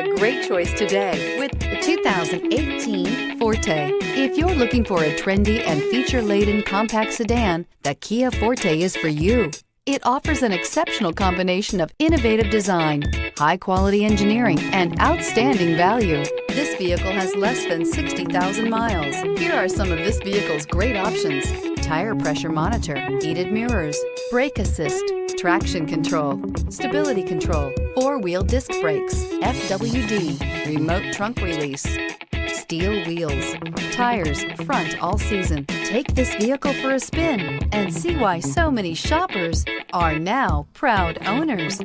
a great choice today with the 2018 Forte. If you're looking for a trendy and feature-laden compact sedan, the Kia Forte is for you. It offers an exceptional combination of innovative design, high-quality engineering, and outstanding value. This vehicle has less than 60,000 miles. Here are some of this vehicle's great options: tire pressure monitor, heated mirrors, brake assist, traction control, stability control, four-wheel disc brakes, FWD, remote trunk release, steel wheels, tires front all season. Take this vehicle for a spin and see why so many shoppers are now proud owners.